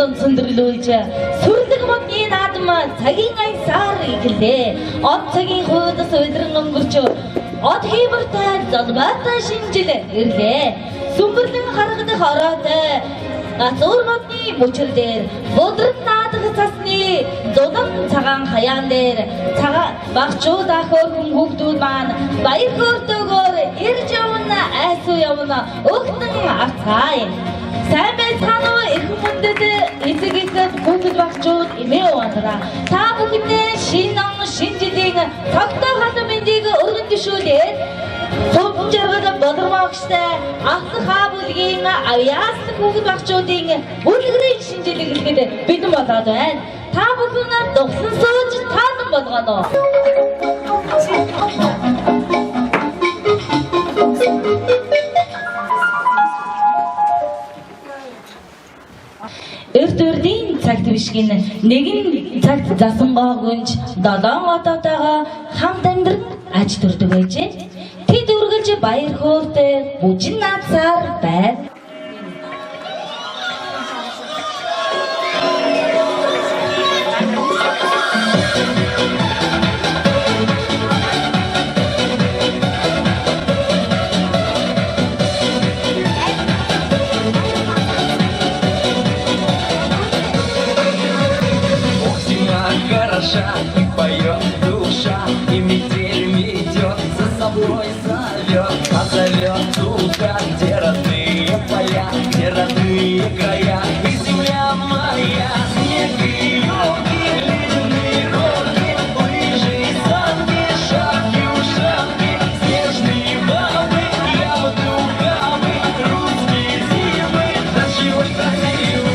донд сүндэрлүүлж сүрлэг модны наадам цагийн аясаар ирлээ. Од цагийн хуудас уйдран өнгөрч од хийвэртэй золбоотой шинжил ирлээ. Сүмбэрлэн харагдах ороотой гацуур модны мөчөр дээр бодрон наадах цасны зулам цагаан хаяан дээр багчууд ахөөр хүн хүүхдүүд маань баяр хөөртэйгээр ирж явна айсуу явна өгтөн авцгаая. Сайн байцгаана уу эрхэм хүндэт эцэг эцэг хүүхэд багчууд эмээ уундаа та бүхэндээ шинэ он шинэ жилийн тогтоо хатан мэндийг өргөн дэвшүүлээд Том жаргал бодромогчтой ахлах хаабүлгийн авьяас хүүхэд багчуудын бүлгэрийн шинжилгээ хийхэд бэлэн болоод байна. Та бүхэн дугсан сууж таан болгоно. Эрт өрдийн цагт бишгэн нэгэн цагт засан гоогүнж 7 одоотойгоо хамт амьдран аж төрдөг байжээ. Тэд үргэлж баяр хөөртэй бүжин наацаар байв. И поет душа, и метель метет, за собой зовет, а зовет туда, где родные поля, где родные края, и земля моя, снег и елки, ледяные горки, лыжи и санки, шапки, ушанки, снежные бабы, ягоды, ухабы, русские зимы, да чего ж красивые.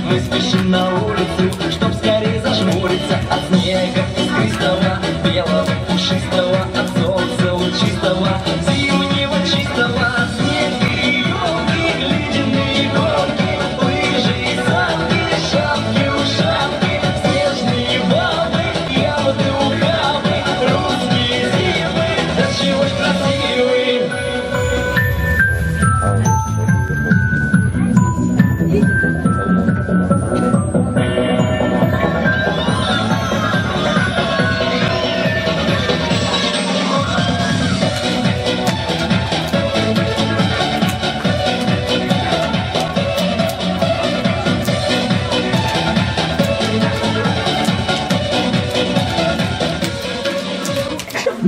Мы спешим на улицу, чтоб скорее зажмуриться от снега искристого, белого, пушистого, от солнца лучистого, зимнего чистого. Снег и елки, ледяные горки, лыжи и санки, шапки, ушанки, снежные бабы, ягоды, ухабы, русские зимы, да чего ж красивые.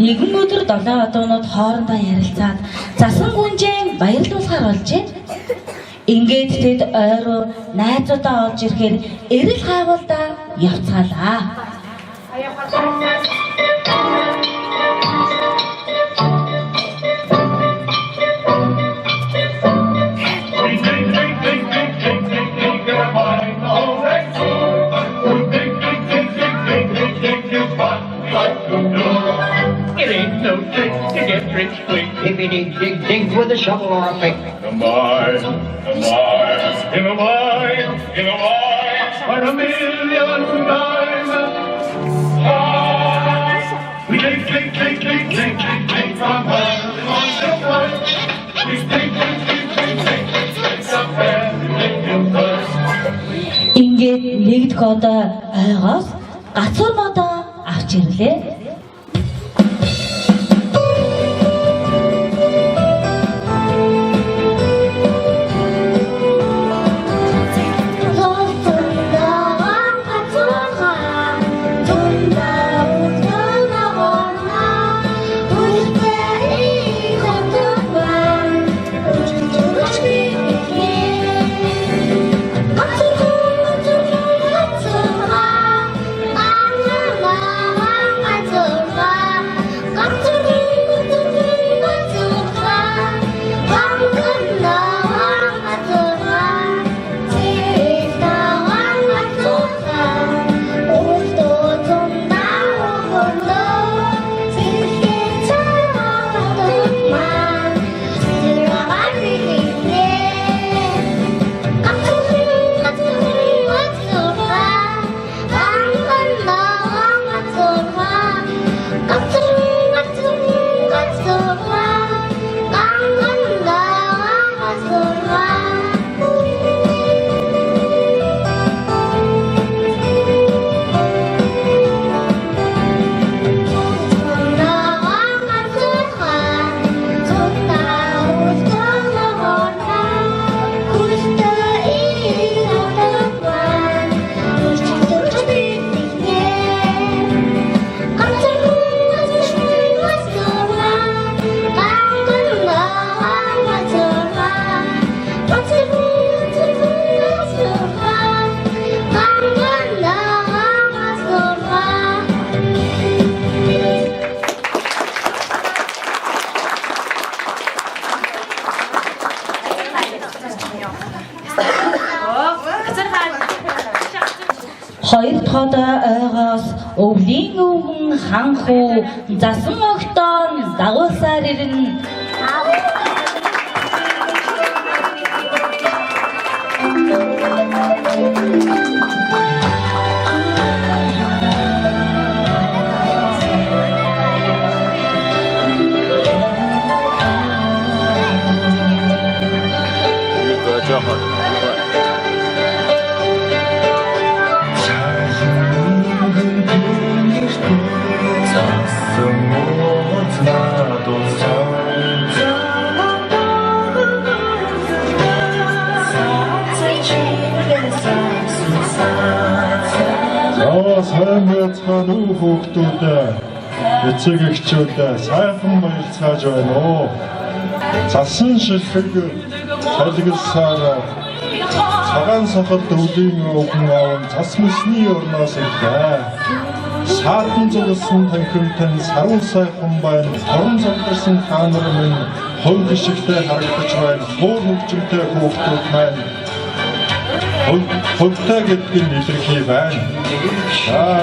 Нэгэн өдөр 7 одоонууд хоорондоо ярилцаад засан гүнжээн баярлуулахаар болжээ. Ингээд тэд ойроо найзуудаа олж ирэхээр эрэл хаавалдаа явцгаалаа. Dig with a shovel or a pick. In a mine, in a mine, in a mine, for a million diamonds. We dig from hell on the flood. We dig some million first. Ингээд нэгд кодоо ойгоос гацуур модоо авч ирлээ. тодоо ойгоос өвлийн өвгөн ханхуу засан огтоон дагуулсаар ирнэ. Сайн байцгаана уу хүүхдүүд, эцэг эхчүүд сайхан баярлцааж байна уу. Цасан шилхэг цалгилсаар цагаан сахалт өвлийн өвгөн аав цас мэсний орноос ирлээ. Саатан зулсан танхимтан сарун сайхан байна. Торон завдарсан хаанар минь хонь гიშгтэй харагдаж байна. Хуур хөгжимтэй хүүхдүүд маань хөгтэй гэдгийг илэрхий байна.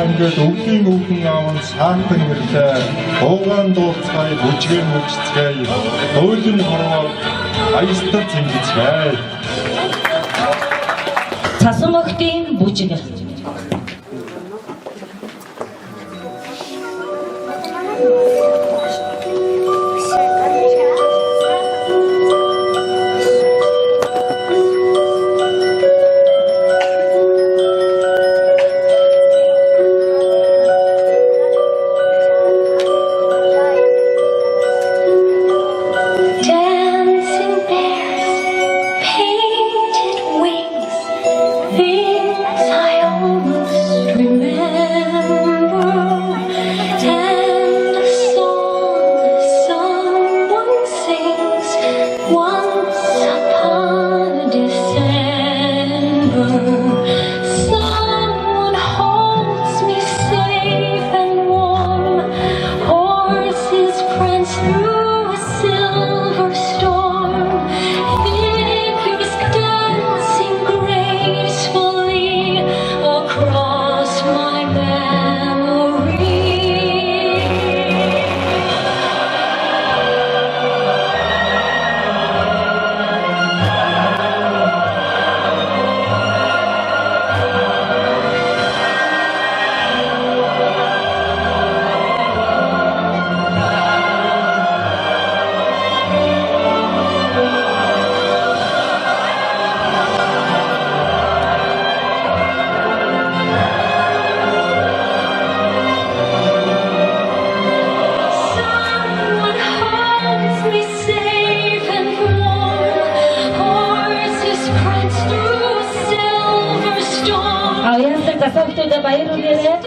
Ингээд өвлийн өвгөн аав саатан ирлээ. Хуугаан дуулцгаая, бүжгээр мөчцгээе. Хуулийн хорвоо аястал зингицгээе. Цасан огтын бүжиг. Цасогтуудаа баяруулаарай.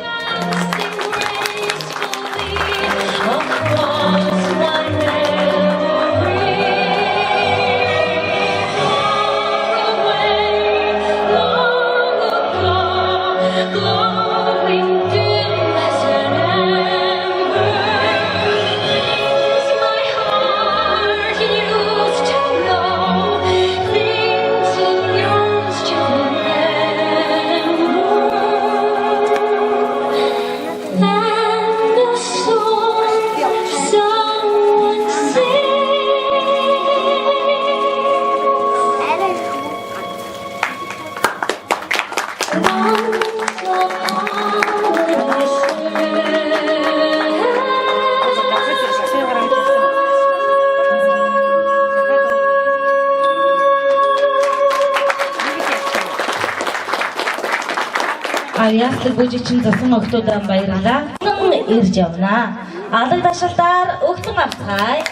Яаслаг бүжигчин засан өгтөдөө баярлалаа. Ирж явна. Алаг дашалтаар өгтөн авцгаая.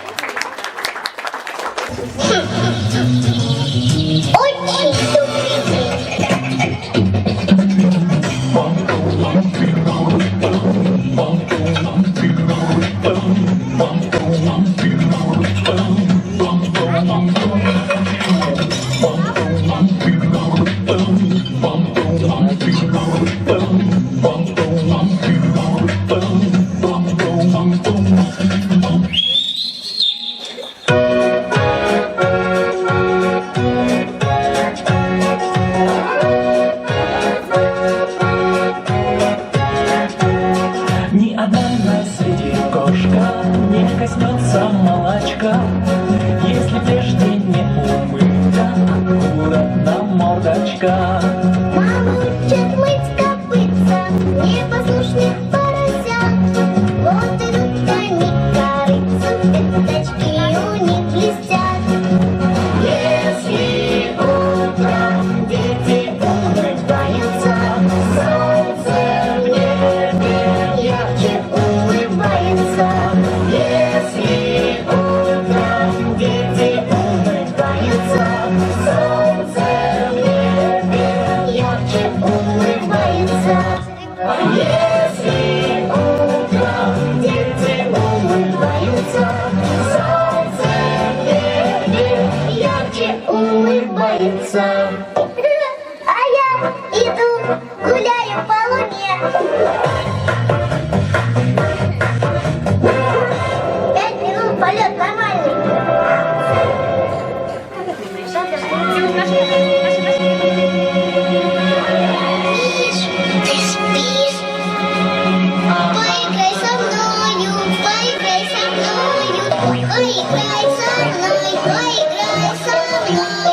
улыбается. А я иду, гуляю по луне. 5 минут полет нормальный. Спишь, ты спишь. Поиграй со мною, поиграй со мною. Поиграй со мной, поиграй со мной.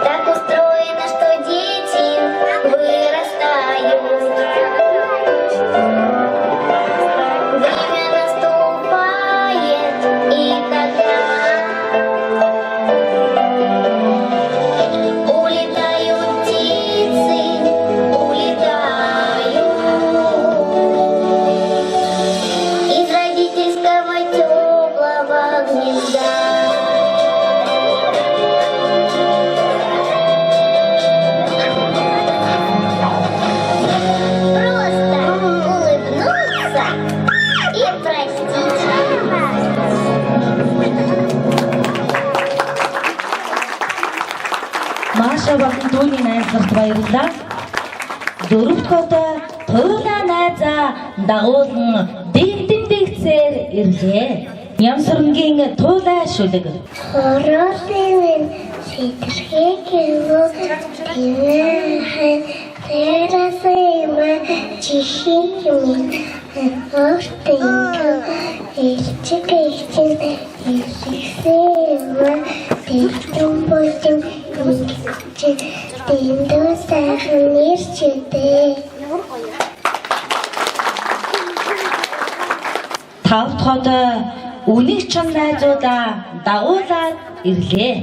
Так устроено, что дети вырастают. Время наступает, и тогда улетают птицы, улетают из родительского теплого гнезда. Просто улыбнуться и простить. Маша болон дүүний найзлагт баярлалаа. Дөрөвт хотоо туйлаа найзаа дагуулan дэгцээр ирлээ. Нямсрангийн туйлаа шүлэг. Хоролын сэтэрхэгөө тэмэхэн тэрасэймэ чихимэн ортэнгэ элчгэйчэн элчсэймэ тэртэмбойчэн элчэн тэндөө сайхан нэрчэдэ. Тавд хотоо үнийг чам найзуудаа дагуулад ирлээ.